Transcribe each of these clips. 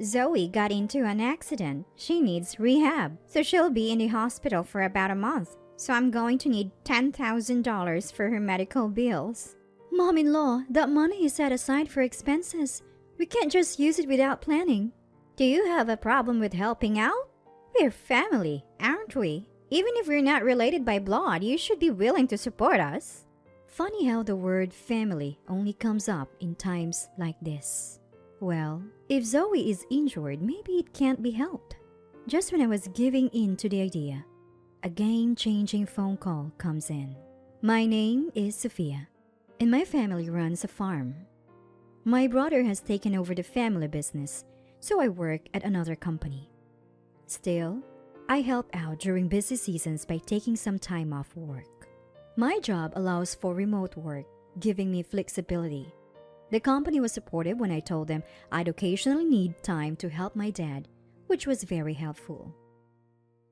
Zoe got into an accident. She needs rehab, so she'll be in the hospital for about a month. So I'm going to need $10,000 for her medical bills. Mom-in-law, that money is set aside for expenses. We can't just use it without planning. Do you have a problem with helping out? We're family, aren't we? Even if we're not related by blood, you should be willing to support us. Funny how the word family only comes up in times like this. Well, if Zoe is injured, maybe it can't be helped. Just when I was giving in to the idea, a game-changing phone call comes in. My name is Sophia, and my family runs a farm. My brother has taken over the family business, so I work at another company. Still, I help out during busy seasons by taking some time off work. My job allows for remote work, giving me flexibility. The company was supportive when I told them I'd occasionally need time to help my dad, which was very helpful.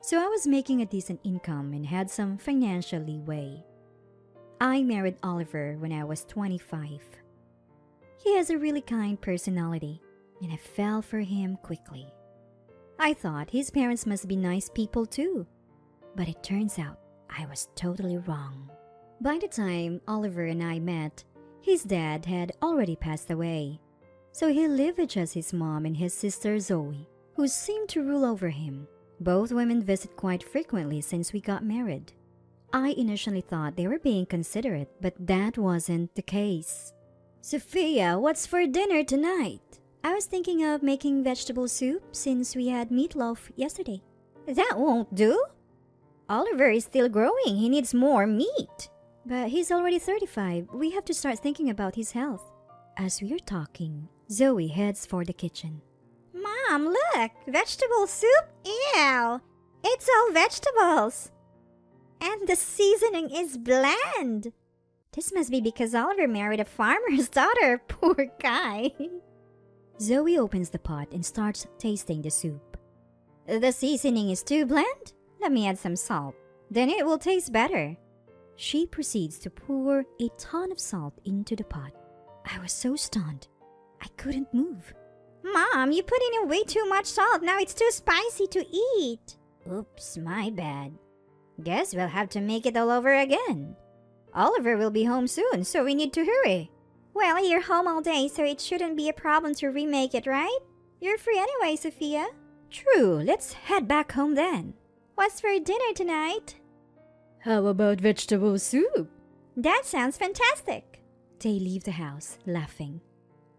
So I was making a decent income and had some financial leeway. I married Oliver when I was 25. He has a really kind personality, and I fell for him quickly. I thought his parents must be nice people too, but it turns out I was totally wrong. By the time Oliver and I met, his dad had already passed away, so he lived with just his mom and his sister Zoe, who seemed to rule over him. Both women visit quite frequently since we got married. I initially thought they were being considerate, but that wasn't the case. Sophia, what's for dinner tonight? I was thinking of making vegetable soup since we had meatloaf yesterday. That won't do. Oliver is still growing. He needs more meat. But he's already 35. We have to start thinking about his health. As we are talking, Zoe heads for the kitchen. Mom, look! Vegetable soup? Ew! It's all vegetables. And the seasoning is bland. This must be because Oliver married a farmer's daughter. Poor guy. Zoe opens the pot and starts tasting the soup. The seasoning is too bland? Let me add some salt. Then it will taste better. She proceeds to pour a ton of salt into the pot. I was so stunned, I couldn't move. Mom, you put in way too much salt. Now it's too spicy to eat. Oops, my bad. Guess we'll have to make it all over again. Oliver will be home soon, so we need to hurry. Well, you're home all day, so it shouldn't be a problem to remake it, right? You're free anyway, Sophia. True, let's head back home then. What's for dinner tonight? How about vegetable soup? That sounds fantastic. They leave the house, laughing.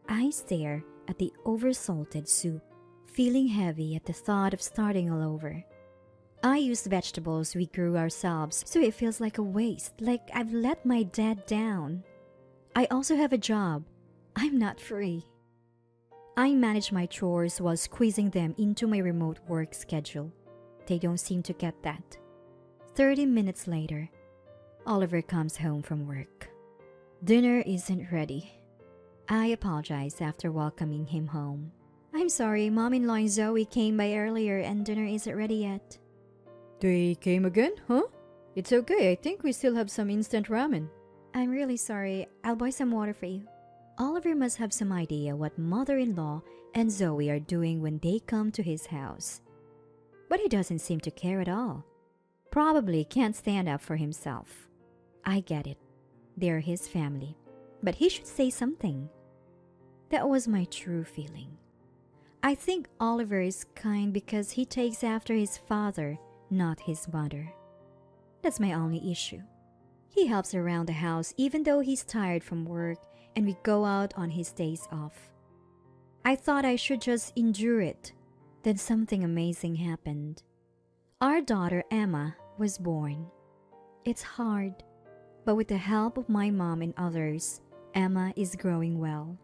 I stare at the oversalted soup, feeling heavy at the thought of starting all over. I use vegetables we grew ourselves, so it feels like a waste, like I've let my dad down. I also have a job. I'm not free. I manage my chores while squeezing them into my remote work schedule. They don't seem to get that. 30 minutes later, Oliver comes home from work. Dinner isn't ready. I apologize after welcoming him home. I'm sorry, Mom-in-law and Zoe came by earlier and dinner isn't ready yet. They came again, huh? It's okay, I think we still have some instant ramen. I'm really sorry, I'll buy some water for you. Oliver must have some idea what mother-in-law and Zoe are doing when they come to his house. But he doesn't seem to care at all. Probably can't stand up for himself. I get it. They're his family. But he should say something. That was my true feeling. I think Oliver is kind because he takes after his father, not his mother. That's my only issue. He helps around the house even though he's tired from work and we go out on his days off. I thought I should just endure it. Then something amazing happened. Our daughter Emma was born. It's hard, but with the help of my mom and others, Emma is growing well.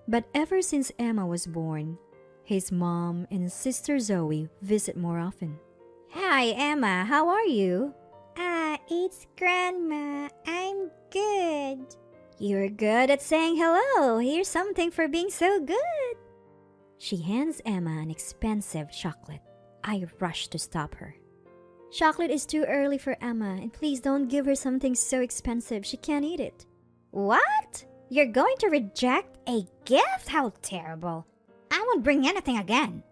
But ever since Emma was born, his mom and sister Zoe visit more often. Hi Emma, how are you? It's Grandma. I'm good. You're good at saying hello. Here's something for being so good. She hands Emma an expensive chocolate. I rush to stop her. Chocolate is too early for Emma, and please don't give her something so expensive. She can't eat it. What? You're going to reject a gift? How terrible. I won't bring anything again.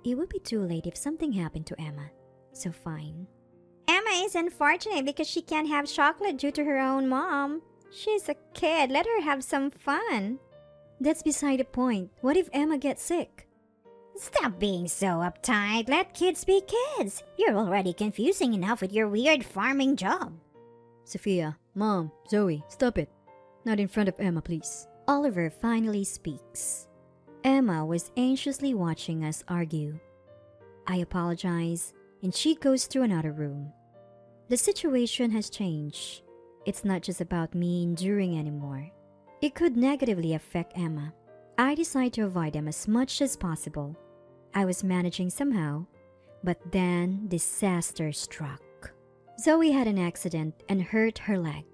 It would be too late if something happened to Emma, so fine. Emma is unfortunate because she can't have chocolate due to her own mom. She's a kid, let her have some fun. That's beside the point. What if Emma gets sick? Stop being so uptight. Let kids be kids. You're already confusing enough with your weird farming job. Sophia, Mom, Zoe, stop it. Not in front of Emma, please. Oliver finally speaks. Emma was anxiously watching us argue. I apologize, and she goes to another room. The situation has changed. It's not just about me enduring anymore. It could negatively affect Emma. I decide to avoid them as much as possible. I was managing somehow, but then disaster struck. Zoe had an accident and hurt her leg.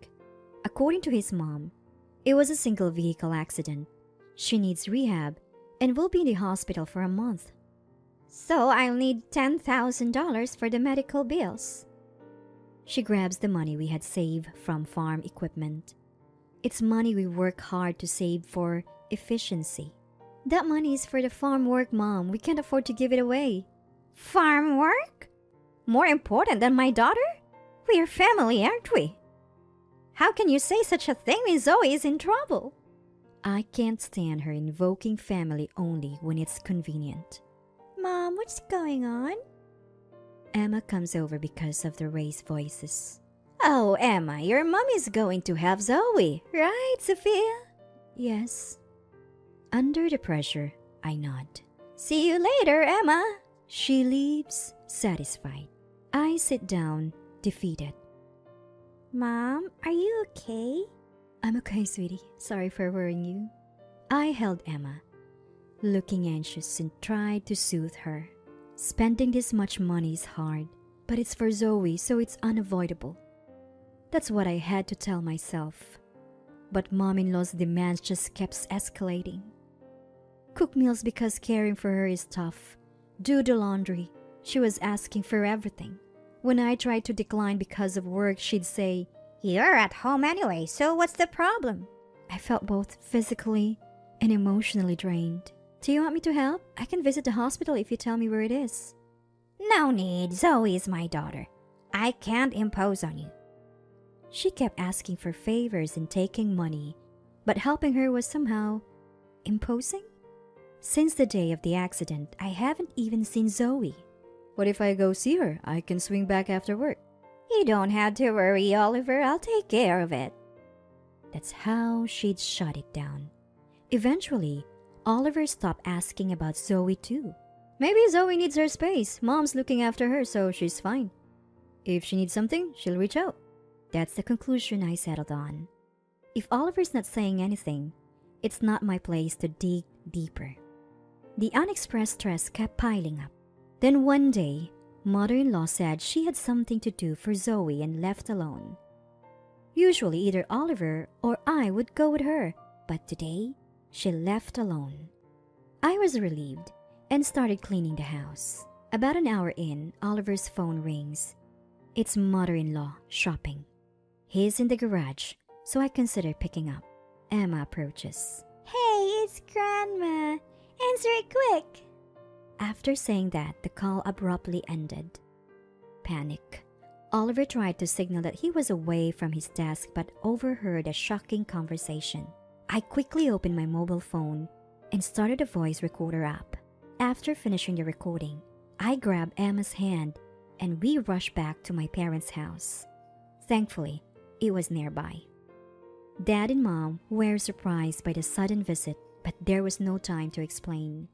According to his mom, it was a single vehicle accident. She needs rehab and will be in the hospital for a month. So I'll need $10,000 for the medical bills. She grabs the money we had saved from farm equipment. It's money we work hard to save for efficiency. That money is for the farm work, Mom. We can't afford to give it away. Farm work? More important than my daughter? We're family, aren't we? How can you say such a thing when Zoe is in trouble? I can't stand her invoking family only when it's convenient. Mom, what's going on? Emma comes over because of the raised voices. Oh, Emma, your mom is going to have Zoe, right, Sophia? Yes. Under the pressure, I nod. See you later, Emma. She leaves, satisfied. I sit down, defeated. Mom, are you okay? I'm okay, sweetie. Sorry for worrying you. I held Emma, looking anxious, and tried to soothe her. Spending this much money is hard, but it's for Zoe, so it's unavoidable. That's what I had to tell myself. But mom-in-law's demands just kept escalating. Cook meals because caring for her is tough. Do the laundry. She was asking for everything. When I tried to decline because of work, she'd say, "You're at home anyway, so what's the problem?" I felt both physically and emotionally drained. Do you want me to help? I can visit the hospital if you tell me where it is. No need. Zoe is my daughter. I can't impose on you. She kept asking for favors and taking money, but helping her was somehow imposing. Since the day of the accident, I haven't even seen Zoe. What if I go see her? I can swing back after work. You don't have to worry, Oliver. I'll take care of it. That's how she'd shut it down. Eventually, Oliver stopped asking about Zoe too. Maybe Zoe needs her space. Mom's looking after her, so she's fine. If she needs something, she'll reach out. That's the conclusion I settled on. If Oliver's not saying anything, it's not my place to dig deeper. The unexpressed stress kept piling up. Then one day, mother-in-law said she had something to do for Zoe and left alone. Usually either Oliver or I would go with her, but today, she left alone. I was relieved and started cleaning the house. About an hour in, Oliver's phone rings. It's mother-in-law shopping. He's in the garage, so I consider picking up. Emma approaches. Hey, it's Grandma. Answer it quick. After saying that, the call abruptly ended. Panic. Oliver tried to signal that he was away from his desk but overheard a shocking conversation. I quickly opened my mobile phone and started a voice recorder app. After finishing the recording, I grabbed Emma's hand and we rushed back to my parents' house. Thankfully, it was nearby. Dad and Mom were surprised by the sudden visit, but there was no time to explain.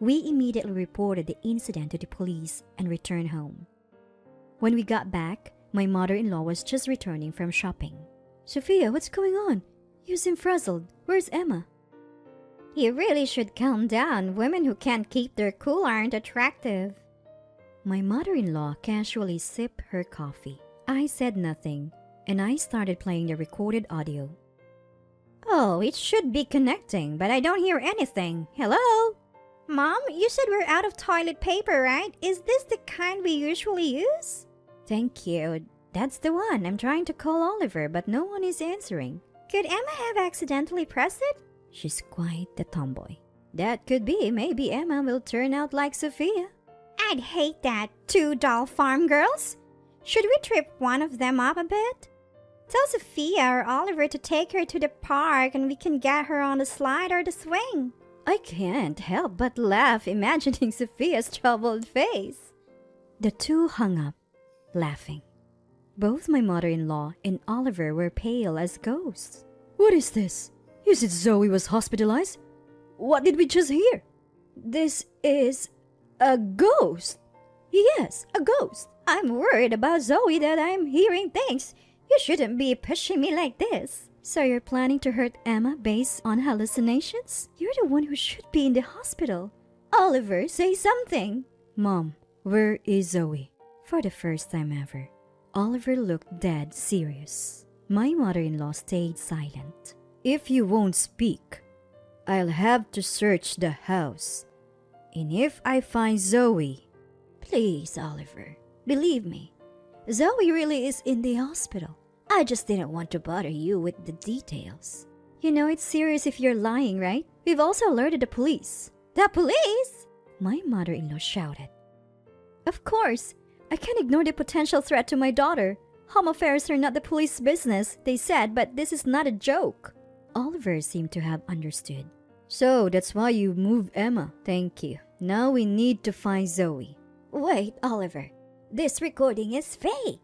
We immediately reported the incident to the police and returned home. When we got back, my mother-in-law was just returning from shopping. Sophia, what's going on? You seem frazzled. Where's Emma? You really should calm down. Women who can't keep their cool aren't attractive. My mother-in-law casually sipped her coffee. I said nothing, and I started playing the recorded audio. Oh, it should be connecting, but I don't hear anything. Hello? Mom, you said we're out of toilet paper, right? Is this the kind we usually use? Thank you. That's the one. I'm trying to call Oliver, but no one is answering. Could Emma have accidentally pressed it? She's quite the tomboy. That could be. Maybe Emma will turn out like Sophia. I'd hate that. Two doll farm girls? Should we trip one of them up a bit? Tell Sophia or Oliver to take her to the park and we can get her on the slide or the swing. I can't help but laugh imagining Sophia's troubled face. The two hung up, laughing. Both my mother-in-law and Oliver were pale as ghosts. What is this? Is it Zoe was hospitalized? What did we just hear? This is a ghost. Yes, a ghost. I'm worried about Zoe that I'm hearing things. You shouldn't be pushing me like this. So you're planning to hurt Emma based on hallucinations? You're the one who should be in the hospital. Oliver, say something. Mom, where is Zoe? For the first time ever, Oliver looked dead serious. My mother-in-law stayed silent. If you won't speak, I'll have to search the house. And if I find Zoe, please, Oliver, believe me, Zoe really is in the hospital. I just didn't want to bother you with the details. You know it's serious if you're lying, right? We've also alerted the police. The police? My mother-in-law shouted. Of course, I can't ignore the potential threat to my daughter. Home affairs are not the police's business, they said, but this is not a joke. Oliver seemed to have understood. So that's why you moved Emma. Thank you. Now we need to find Zoe. Wait, Oliver. This recording is fake.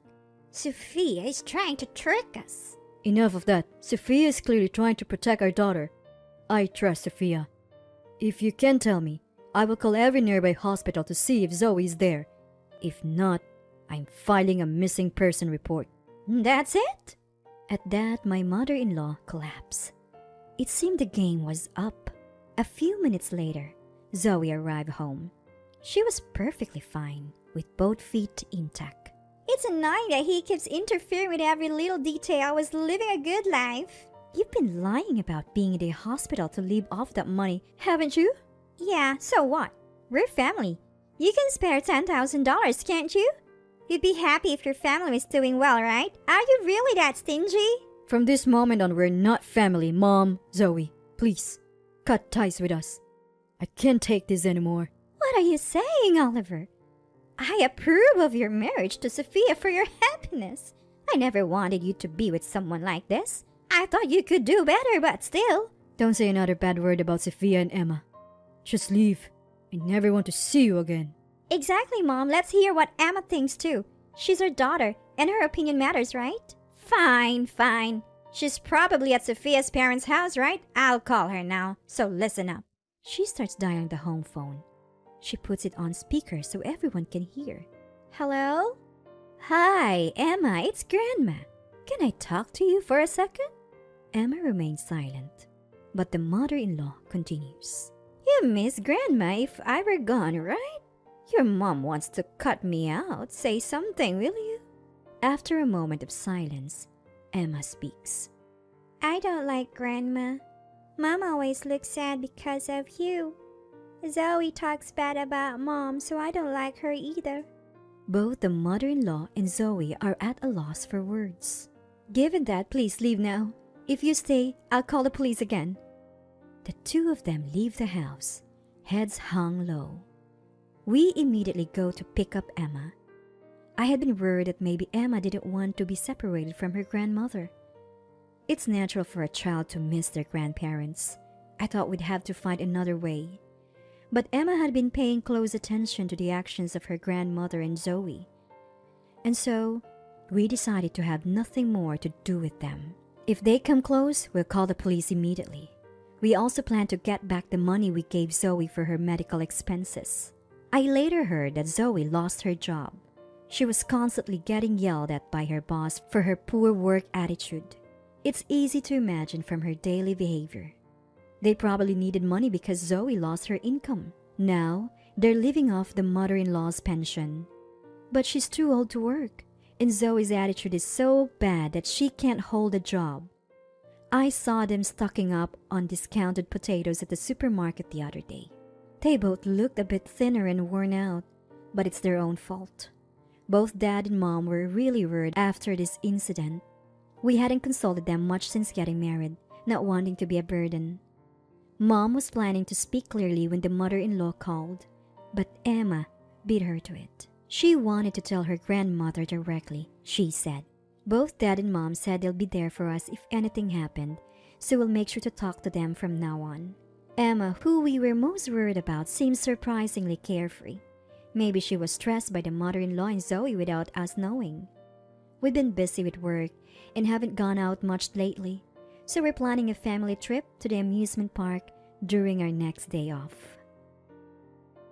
Sophia is trying to trick us. Enough of that. Sophia is clearly trying to protect our daughter. I trust Sophia. If you can tell me, I will call every nearby hospital to see if Zoe is there. If not, I'm filing a missing person report. That's it? At that, my mother-in-law collapsed. It seemed the game was up. A few minutes later, Zoe arrived home. She was perfectly fine, with both feet intact. It's annoying that he keeps interfering with every little detail. I was living a good life. You've been lying about being in the hospital to live off that money, haven't you? Yeah, so what? We're family. You can spare $10,000, can't you? You'd be happy if your family was doing well, right? Are you really that stingy? From this moment on, we're not family, Mom. Zoe, please, cut ties with us. I can't take this anymore. What are you saying, Oliver? I approve of your marriage to Sophia for your happiness. I never wanted you to be with someone like this. I thought you could do better, but still. Don't say another bad word about Sophia and Emma. Just leave. I never want to see you again. Exactly, Mom. Let's hear what Emma thinks too. She's her daughter, and her opinion matters, right? Fine, fine. She's probably at Sophia's parents' house, right? I'll call her now, so listen up. She starts dialing the home phone. She puts it on speaker so everyone can hear. Hello? Hi, Emma, it's Grandma. Can I talk to you for a second? Emma remains silent, but the mother-in-law continues. You miss Grandma if I were gone, right? Your mom wants to cut me out. Say something, will you? After a moment of silence, Emma speaks. I don't like Grandma. Mom always looks sad because of you. Zoe talks bad about Mom, so I don't like her either. Both the mother-in-law and Zoe are at a loss for words. Given that, please leave now. If you stay, I'll call the police again. The two of them leave the house, heads hung low. We immediately go to pick up Emma. I had been worried that maybe Emma didn't want to be separated from her grandmother. It's natural for a child to miss their grandparents. I thought we'd have to find another way. But Emma had been paying close attention to the actions of her grandmother and Zoe. And so, we decided to have nothing more to do with them. If they come close, we'll call the police immediately. We also plan to get back the money we gave Zoe for her medical expenses. I later heard that Zoe lost her job. She was constantly getting yelled at by her boss for her poor work attitude. It's easy to imagine from her daily behavior. They probably needed money because Zoe lost her income. Now, they're living off the mother-in-law's pension. But she's too old to work, and Zoe's attitude is so bad that she can't hold a job. I saw them stocking up on discounted potatoes at the supermarket the other day. They both looked a bit thinner and worn out, but it's their own fault. Both Dad and Mom were really worried after this incident. We hadn't consulted them much since getting married, not wanting to be a burden. Mom was planning to speak clearly when the mother-in-law called, but Emma beat her to it. She wanted to tell her grandmother directly, she said. Both Dad and Mom said they'll be there for us if anything happened, so we'll make sure to talk to them from now on. Emma, who we were most worried about, seemed surprisingly carefree. Maybe she was stressed by the mother-in-law and Zoe without us knowing. We've been busy with work and haven't gone out much lately, so we're planning a family trip to the amusement park during our next day off.